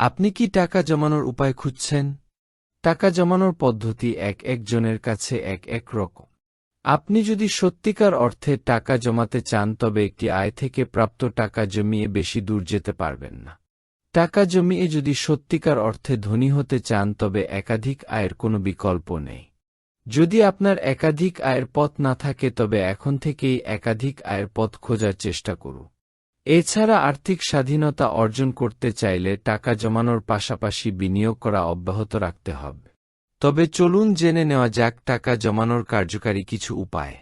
আপনি কি টাকা জমানোর উপায় খুঁজছেন? টাকা জমানোর পদ্ধতি একজনের কাছে এক রকম। আপনি যদি সত্যিকার অর্থে টাকা জমাতে চান তবে একটি আয় থেকে প্রাপ্ত টাকা জমিয়ে বেশি দূর যেতে পারবেন না। টাকা জমিয়ে যদি সত্যিকার অর্থে ধনী হতে চান তবে একাধিক আয়ের কোনো বিকল্প নেই। যদি আপনার একাধিক আয়ের পথ না থাকে তবে এখন থেকেই একাধিক আয়ের পথ খোঁজার চেষ্টা করুন। এছাড়া আর্থিক স্বাধীনতা অর্জন করতে চাইলে টাকা জমানোর পাশাপাশি বিনিয়োগ করা অব্যাহত রাখতে হবে। তবে চলুন জেনে নেওয়া যাক টাকা জমানোর কার্যকারী কিছু উপায়।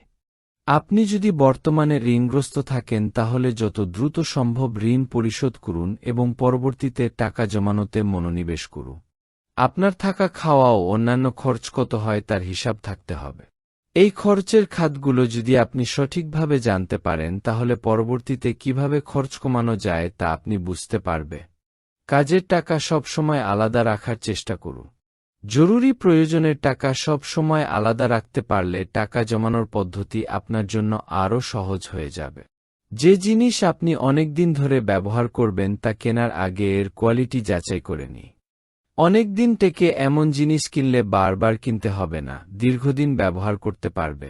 আপনি যদি বর্তমানে ঋণগ্রস্ত থাকেন তাহলে যত দ্রুত সম্ভব ঋণ পরিশোধ করুন এবং পরবর্তীতে টাকা জমানোতে মনোনিবেশ করুন। আপনার থাকা খাওয়া ও অন্যান্য খরচ কত হয় তার হিসাব থাকতে হবে। এই খরচের খাতগুলো যদি আপনি সঠিকভাবে জানতে পারেন তাহলে পরবর্তীতে কিভাবে খরচ কমানো যায় তা আপনি বুঝতে পারবে। কাজের টাকা সব সময় আলাদা রাখার চেষ্টা করুন। জরুরি প্রয়োজনের টাকা সব সময় আলাদা রাখতে পারলে টাকা জমানোর পদ্ধতি আপনার জন্য আরও সহজ হয়ে যাবে। যে জিনিস আপনি অনেক দিন ধরে ব্যবহার করবেন তা কেনার আগে এর কোয়ালিটি যাচাই করে নিন। অনেক দিন টেকে এমন জিনিস কিনলে বারবার কিনতে হবে না, দীর্ঘদিন ব্যবহার করতে পারবে।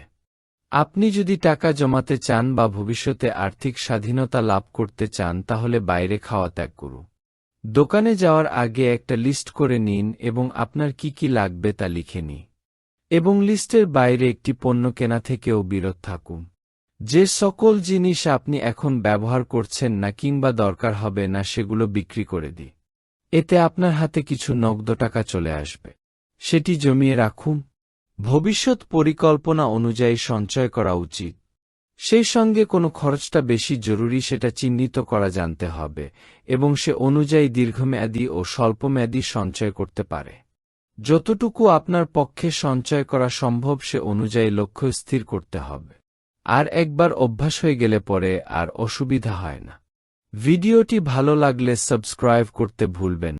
আপনি যদি টাকা জমাতে চান বা ভবিষ্যতে আর্থিক স্বাধীনতা লাভ করতে চান তাহলে বাইরে খাওয়া ত্যাগ করুন। দোকানে যাওয়ার আগে একটা লিস্ট করে নিন এবং আপনার কি কি লাগবে তা লিখে নিন। এবং লিস্টের বাইরে একটি পণ্য কেনা থেকেও বিরত থাকুন। যে সকল জিনিস আপনি এখন ব্যবহার করছেন না কিংবা দরকার হবে না সেগুলো বিক্রি করে দিন। এতে আপনার হাতে কিছু নগদ টাকা চলে আসবে। সেটি জমিয়ে রাখুন। ভবিষ্যৎ পরিকল্পনা অনুযায়ী সঞ্চয় করা উচিত। সেই সঙ্গে কোনো খরচটা বেশি জরুরি সেটা চিহ্নিত করা জানতে হবে এবং সে অনুযায়ী দীর্ঘমেয়াদী ও স্বল্পমেয়াদী সঞ্চয় করতে পারে। যতটুকু আপনার পক্ষে সঞ্চয় করা সম্ভব সে অনুযায়ী লক্ষ্য স্থির করতে হবে। আর একবার অভ্যাস হয়ে গেলে পরে আর অসুবিধা হয় না। ভিডিওটি ভালো লাগলে সাবস্ক্রাইব করতে ভুলবেন।